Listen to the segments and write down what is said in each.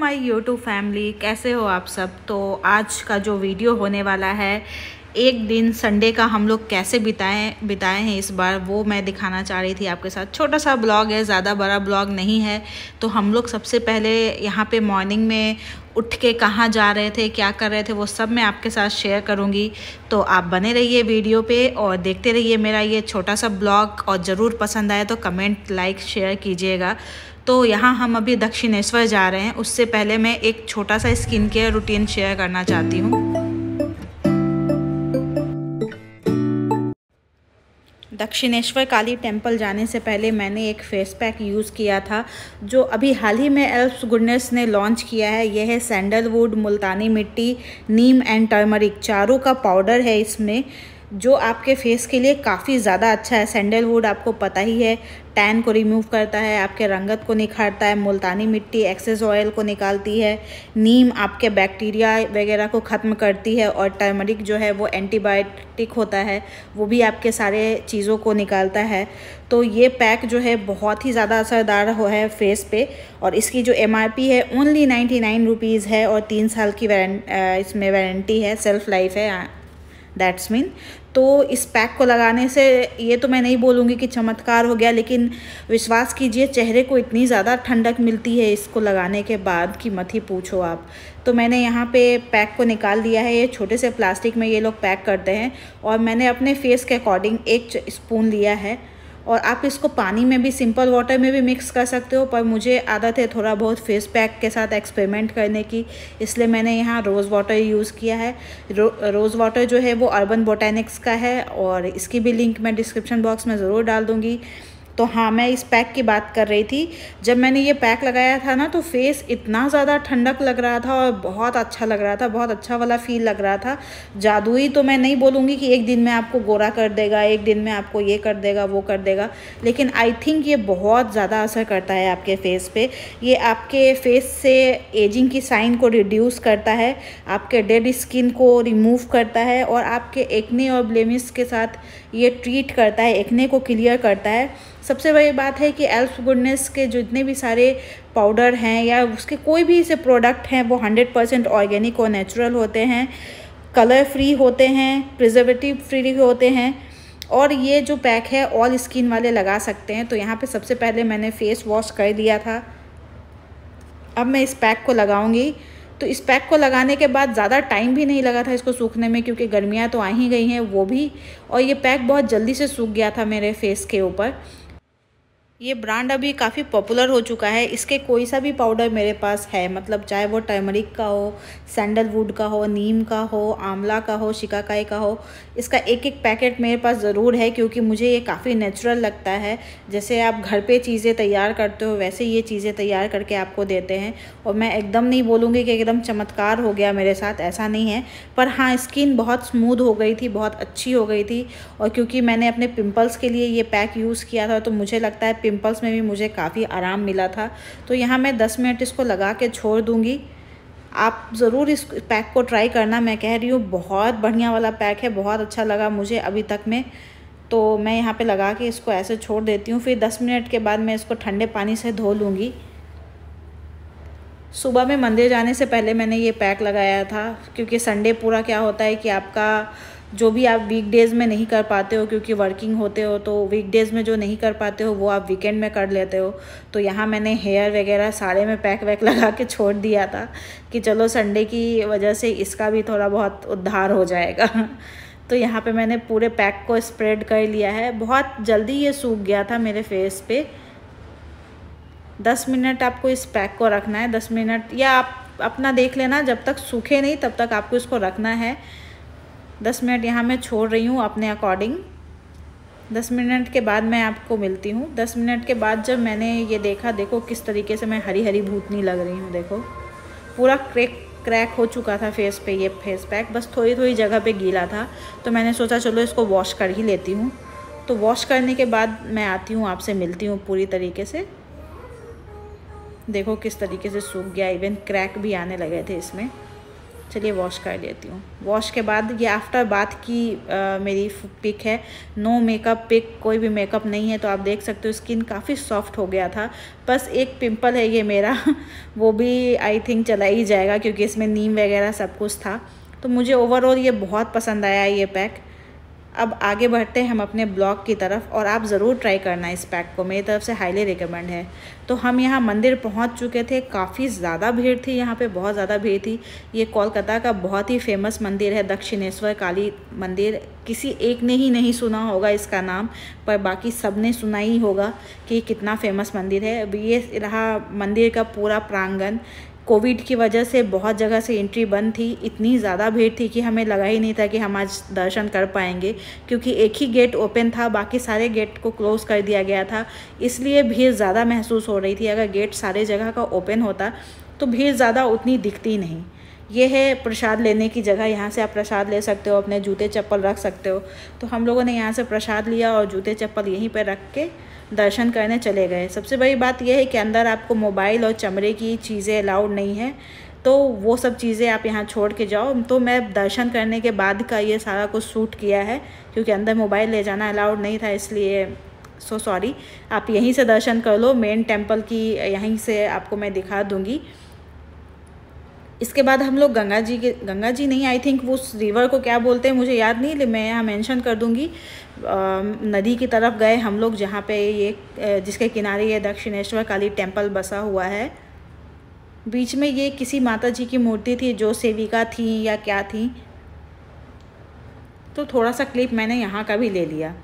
My YouTube family, कैसे हो आप सब। तो आज का जो वीडियो होने वाला है, एक दिन संडे का हम लोग कैसे बिताए हैं इस बार, वो मैं दिखाना चाह रही थी आपके साथ। छोटा सा ब्लॉग है, ज़्यादा बड़ा ब्लॉग नहीं है। तो हम लोग सबसे पहले यहाँ पे मॉर्निंग में उठ के कहाँ जा रहे थे, क्या कर रहे थे, वो सब मैं आपके साथ शेयर करूँगी। तो आप बने रहिए वीडियो पे और देखते रहिए मेरा ये छोटा सा ब्लॉग। और ज़रूर पसंद आए तो कमेंट, लाइक, शेयर कीजिएगा। तो यहाँ हम अभी दक्षिणेश्वर जा रहे हैं। उससे पहले मैं एक छोटा सा स्किन केयर रूटीन शेयर करना चाहती हूँ। दक्षिणेश्वर काली टेम्पल जाने से पहले मैंने एक फेस पैक यूज़ किया था, जो अभी हाल ही में एल्फ्स गुडनेस ने लॉन्च किया है। यह है सैंडलवुड, मुल्तानी मिट्टी, नीम एंड टर्मरिक, चारों का पाउडर है इसमें, जो आपके फेस के लिए काफ़ी ज़्यादा अच्छा है। सैंडलवुड आपको पता ही है, टैन को रिमूव करता है, आपके रंगत को निखारता है। मुल्तानी मिट्टी एक्सेस ऑयल को निकालती है। नीम आपके बैक्टीरिया वगैरह को ख़त्म करती है। और टर्मरिक जो है वो एंटीबायोटिक होता है, वो भी आपके सारे चीज़ों को निकालता है। तो ये पैक जो है बहुत ही ज़्यादा असरदार है फेस पे। और इसकी जो MRP है ओनली 99 रुपीज़ है और 3 साल की इसमें वारंटी है, सेल्फ लाइफ है, दैट्स मीन। तो इस पैक को लगाने से ये तो मैं नहीं बोलूँगी कि चमत्कार हो गया, लेकिन विश्वास कीजिए चेहरे को इतनी ज़्यादा ठंडक मिलती है इसको लगाने के बाद कि मत ही पूछो आप। तो मैंने यहाँ पे पैक को निकाल दिया है। ये छोटे से प्लास्टिक में ये लोग पैक करते हैं और मैंने अपने फेस के अकॉर्डिंग 1 स्पून लिया है। और आप इसको पानी में भी, सिंपल वाटर में भी मिक्स कर सकते हो, पर मुझे आदत है थोड़ा बहुत फेस पैक के साथ एक्सपेरिमेंट करने की, इसलिए मैंने यहाँ रोज़ वाटर यूज़ किया है। रोज़ वाटर जो है वो अर्बन बोटैनिक्स का है और इसकी भी लिंक मैं डिस्क्रिप्शन बॉक्स में ज़रूर डाल दूँगी। तो हाँ, मैं इस पैक की बात कर रही थी। जब मैंने ये पैक लगाया था ना, तो फेस इतना ज़्यादा ठंडक लग रहा था और बहुत अच्छा लग रहा था, बहुत अच्छा वाला फील लग रहा था। जादुई तो मैं नहीं बोलूँगी कि एक दिन में आपको गोरा कर देगा, एक दिन में आपको ये कर देगा, वो कर देगा, लेकिन आई थिंक ये बहुत ज़्यादा असर करता है आपके फेस पे। ये आपके फेस से एजिंग की साइन को रिड्यूस करता है, आपके डेड स्किन को रिमूव करता है और आपके एक्ने और ब्लेमिश के साथ ये ट्रीट करता है, एक्ने को क्लियर करता है। सबसे बड़ी बात है कि एल्फ गुडनेस के जितने भी सारे पाउडर हैं या उसके कोई भी ऐसे प्रोडक्ट हैं, वो 100% ऑर्गेनिक और नेचुरल होते हैं, कलर फ्री होते हैं, प्रिजर्वेटिव फ्री होते हैं। और ये जो पैक है ऑल स्किन वाले लगा सकते हैं। तो यहाँ पे सबसे पहले मैंने फेस वॉश कर लिया था, अब मैं इस पैक को लगाऊंगी। तो इस पैक को लगाने के बाद ज़्यादा टाइम भी नहीं लगा था इसको सूखने में, क्योंकि गर्मियाँ तो आ ही गई हैं वो भी, और ये पैक बहुत जल्दी से सूख गया था मेरे फेस के ऊपर। ये ब्रांड अभी काफ़ी पॉपुलर हो चुका है। इसके कोई सा भी पाउडर मेरे पास है, मतलब चाहे वो टर्मरिक का हो, सैंडलवुड का हो, नीम का हो, आंवला का हो, शिकाकाई का हो, इसका एक पैकेट मेरे पास ज़रूर है, क्योंकि मुझे ये काफ़ी नेचुरल लगता है। जैसे आप घर पे चीज़ें तैयार करते हो, वैसे ये चीज़ें तैयार करके आपको देते हैं। और मैं एकदम नहीं बोलूँगी कि एकदम चमत्कार हो गया मेरे साथ, ऐसा नहीं है, पर हाँ, स्किन बहुत स्मूथ हो गई थी, बहुत अच्छी हो गई थी। और क्योंकि मैंने अपने पिम्पल्स के लिए ये पैक यूज़ किया था, तो मुझे लगता है पिंपल्स में भी मुझे काफ़ी आराम मिला था। तो यहाँ मैं 10 मिनट इसको लगा के छोड़ दूँगी। आप ज़रूर इस पैक को ट्राई करना, मैं कह रही हूँ बहुत बढ़िया वाला पैक है, बहुत अच्छा लगा मुझे अभी तक में। तो मैं यहाँ पे लगा के इसको ऐसे छोड़ देती हूँ, फिर 10 मिनट के बाद मैं इसको ठंडे पानी से धो लूँगी। सुबह में मंदिर जाने से पहले मैंने ये पैक लगाया था, क्योंकि संडे पूरा क्या होता है कि आपका जो भी आप वीकडेज़ में नहीं कर पाते हो, क्योंकि वर्किंग होते हो, तो वीकडेज़ में जो नहीं कर पाते हो वो आप वीकेंड में कर लेते हो। तो यहाँ मैंने हेयर वगैरह सारे में पैक वैक लगा के छोड़ दिया था कि चलो संडे की वजह से इसका भी थोड़ा बहुत उद्धार हो जाएगा। तो यहाँ पे मैंने पूरे पैक को स्प्रेड कर लिया है। बहुत जल्दी ये सूख गया था मेरे फेस पे। 10 मिनट आपको इस पैक को रखना है, 10 मिनट, या आप अपना देख लेना, जब तक सूखे नहीं तब तक आपको इसको रखना है। 10 मिनट यहाँ मैं छोड़ रही हूँ अपने अकॉर्डिंग। 10 मिनट के बाद मैं आपको मिलती हूँ। 10 मिनट के बाद जब मैंने ये देखा, देखो किस तरीके से मैं हरी हरी भूतनी लग रही हूँ, देखो पूरा क्रैक हो चुका था फेस पे ये फेस पैक, बस थोड़ी थोड़ी जगह पे गीला था। तो मैंने सोचा चलो इसको वॉश कर ही लेती हूँ। तो वॉश करने के बाद मैं आती हूँ, आपसे मिलती हूँ पूरी तरीके से। देखो किस तरीके से सूख गया, इवन क्रैक भी आने लगे थे इसमें। चलिए वॉश कर लेती हूँ। वॉश के बाद ये आफ्टर बाथ की मेरी पिक है, नो मेकअप पिक, कोई भी मेकअप नहीं है। तो आप देख सकते हो स्किन काफ़ी सॉफ्ट हो गया था। बस एक पिंपल है ये मेरा वो भी आई थिंक चला ही जाएगा क्योंकि इसमें नीम वगैरह सब कुछ था। तो मुझे ओवरऑल ये बहुत पसंद आया ये पैक। अब आगे बढ़ते हैं हम अपने ब्लॉग की तरफ और आप ज़रूर ट्राई करना इस पैक को, मेरी तरफ से हाईली रिकमेंड है। तो हम यहाँ मंदिर पहुँच चुके थे, काफ़ी ज़्यादा भीड़ थी यहाँ पे, बहुत ज़्यादा भीड़ थी। ये कोलकाता का बहुत ही फेमस मंदिर है, दक्षिणेश्वर काली मंदिर। किसी एक ने ही नहीं सुना होगा इसका नाम, पर बाकी सब ने सुना ही होगा कि कितना फेमस मंदिर है। अब ये रहा मंदिर का पूरा प्रांगण। कोविड की वजह से बहुत जगह से एंट्री बंद थी, इतनी ज़्यादा भीड़ थी कि हमें लगा ही नहीं था कि हम आज दर्शन कर पाएंगे, क्योंकि एक ही गेट ओपन था, बाकी सारे गेट को क्लोज़ कर दिया गया था। इसलिए भीड़ ज़्यादा महसूस हो रही थी। अगर गेट सारे जगह का ओपन होता तो भीड़ ज़्यादा उतनी दिखती नहीं। ये है प्रसाद लेने की जगह, यहाँ से आप प्रसाद ले सकते हो, अपने जूते चप्पल रख सकते हो। तो हम लोगों ने यहाँ से प्रसाद लिया और जूते चप्पल यहीं पर रख के दर्शन करने चले गए। सबसे बड़ी बात यह है कि अंदर आपको मोबाइल और चमड़े की चीज़ें अलाउड नहीं है, तो वो सब चीज़ें आप यहाँ छोड़ के जाओ। तो मैं दर्शन करने के बाद का ये सारा कुछ शूट किया है, क्योंकि अंदर मोबाइल ले जाना अलाउड नहीं था, इसलिए सो सॉरी। आप यहीं से दर्शन कर लो, मेन टेम्पल की यहीं से आपको मैं दिखा दूँगी। इसके बाद हम लोग गंगा जी नहीं, आई थिंक वो उस रिवर को क्या बोलते हैं मुझे याद नहीं, मैं यहाँ मेंशन कर दूँगी। नदी की तरफ गए हम लोग, जहाँ पे ये जिसके किनारे ये दक्षिणेश्वर काली टेम्पल बसा हुआ है। बीच में ये किसी माता जी की मूर्ति थी जो सेविका थी या क्या थी, तो थोड़ा सा क्लिप मैंने यहाँ का भी ले लिया।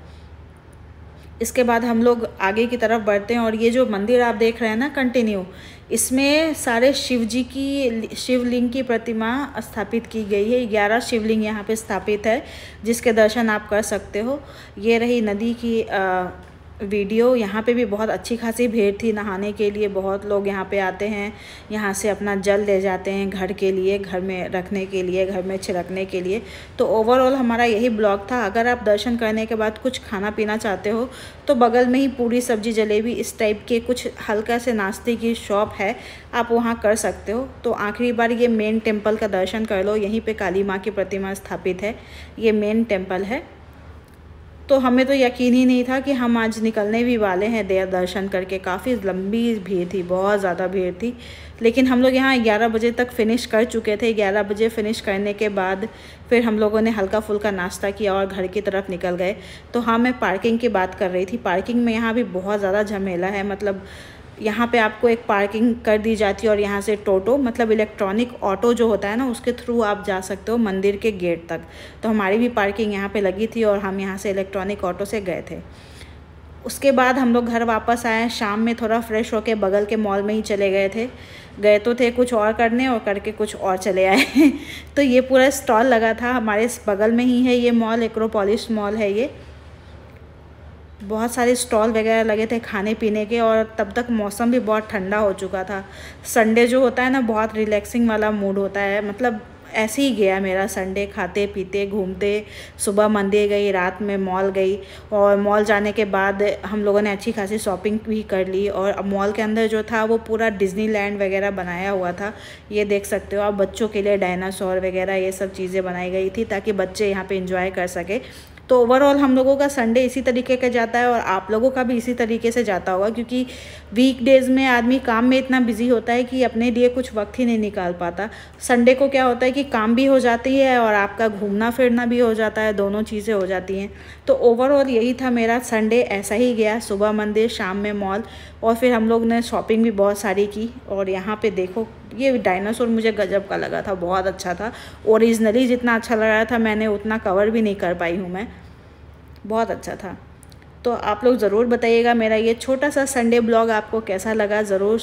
इसके बाद हम लोग आगे की तरफ बढ़ते हैं और ये जो मंदिर आप देख रहे हैं ना कंटिन्यू, इसमें सारे शिवलिंग की प्रतिमा स्थापित की गई है। 11 शिवलिंग यहाँ पे स्थापित है, जिसके दर्शन आप कर सकते हो। ये रही नदी की वीडियो। यहाँ पे भी बहुत अच्छी खासी भीड़ थी नहाने के लिए, बहुत लोग यहाँ पे आते हैं, यहाँ से अपना जल ले जाते हैं घर के लिए, घर में रखने के लिए, घर में छिड़कने के लिए। तो ओवरऑल हमारा यही ब्लॉग था। अगर आप दर्शन करने के बाद कुछ खाना पीना चाहते हो तो बगल में ही पूरी सब्जी जलेबी इस टाइप के कुछ हल्का से नाश्ते की शॉप है, आप वहाँ कर सकते हो। तो आखिरी बार ये मेन टेम्पल का दर्शन कर लो, यहीं पर काली माँ की प्रतिमा स्थापित है, ये मेन टेम्पल है। तो हमें तो यकीन ही नहीं था कि हम आज निकलने भी वाले हैं देर दर्शन करके। काफ़ी लंबी भीड़ थी, बहुत ज़्यादा भीड़ थी, लेकिन हम लोग यहाँ 11 बजे तक फ़िनिश कर चुके थे। 11 बजे फ़िनिश करने के बाद फिर हम लोगों ने हल्का फुल्का नाश्ता किया और घर की तरफ निकल गए। तो हाँ, मैं पार्किंग की बात कर रही थी। पार्किंग में यहाँ भी बहुत ज़्यादा झमेला है, मतलब यहाँ पे आपको एक पार्किंग कर दी जाती है और यहाँ से टोटो मतलब इलेक्ट्रॉनिक ऑटो जो होता है ना, उसके थ्रू आप जा सकते हो मंदिर के गेट तक। तो हमारी भी पार्किंग यहाँ पे लगी थी और हम यहाँ से इलेक्ट्रॉनिक ऑटो से गए थे। उसके बाद हम लोग घर वापस आए, शाम में थोड़ा फ्रेश होके बगल के मॉल में ही चले गए तो थे कुछ और करने, और करके कुछ और चले आए तो ये पूरा स्टॉल लगा था हमारे बगल में ही है ये मॉल, एक्रोपोलिस मॉल है ये। बहुत सारे स्टॉल वगैरह लगे थे खाने पीने के, और तब तक मौसम भी बहुत ठंडा हो चुका था। संडे जो होता है ना, बहुत रिलैक्सिंग वाला मूड होता है, मतलब ऐसे ही गया मेरा संडे, खाते पीते घूमते। सुबह मंदिर गई, रात में मॉल गई, और मॉल जाने के बाद हम लोगों ने अच्छी खासी शॉपिंग भी कर ली। और मॉल के अंदर जो था वो पूरा डिज्नीलैंड वगैरह बनाया हुआ था, ये देख सकते हो आप। बच्चों के लिए डायनासोर वगैरह ये सब चीज़ें बनाई गई थी ताकि बच्चे यहाँ पे एंजॉय कर सके। तो ओवरऑल हम लोगों का संडे इसी तरीके का जाता है, और आप लोगों का भी इसी तरीके से जाता होगा, क्योंकि वीकडेज़ में आदमी काम में इतना बिजी होता है कि अपने लिए कुछ वक्त ही नहीं निकाल पाता। संडे को क्या होता है कि काम भी हो जाती है और आपका घूमना फिरना भी हो जाता है, दोनों चीज़ें हो जाती हैं। तो ओवरऑल यही था मेरा संडे, ऐसा ही गया। सुबह मंदिर, शाम में मॉल, और फिर हम लोग ने शॉपिंग भी बहुत सारी की। और यहाँ पे देखो, ये डायनासोर मुझे गजब का लगा था, बहुत अच्छा था। ओरिजिनली जितना अच्छा लग रहा था मैंने उतना कवर भी नहीं कर पाई हूँ मैं, बहुत अच्छा था। तो आप लोग ज़रूर बताइएगा मेरा ये छोटा सा संडे ब्लॉग आपको कैसा लगा, ज़रूर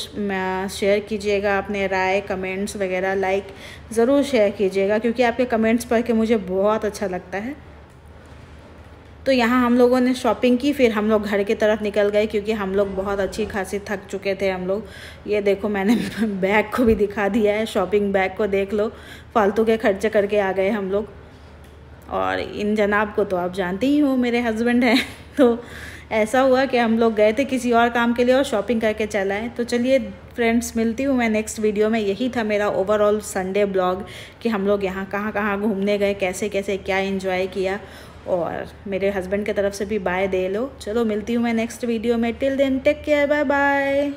शेयर कीजिएगा अपने राय, कमेंट्स वगैरह, लाइक ज़रूर शेयर कीजिएगा, क्योंकि आपके कमेंट्स पढ़ के मुझे बहुत अच्छा लगता है। तो यहाँ हम लोगों ने शॉपिंग की, फिर हम लोग घर की तरफ निकल गए, क्योंकि हम लोग बहुत अच्छी खासी थक चुके थे हम लोग। ये देखो, मैंने बैग को भी दिखा दिया है, शॉपिंग बैग को देख लो, फालतू के खर्चे करके आ गए हम लोग। और इन जनाब को तो आप जानते ही हो, मेरे हस्बैंड हैं। तो ऐसा हुआ कि हम लोग गए थे किसी और काम के लिए और शॉपिंग करके चला है। तो चलिए फ्रेंड्स, मिलती हूँ मैं नेक्स्ट वीडियो में। यही था मेरा ओवरऑल संडे ब्लॉग कि हम लोग यहाँ कहाँ कहाँ घूमने गए, कैसे कैसे क्या एंजॉय किया। और मेरे हस्बैंड की तरफ से भी बाय दे लो। चलो मिलती हूँ मैं नेक्स्ट वीडियो में। Till then take care, bye bye.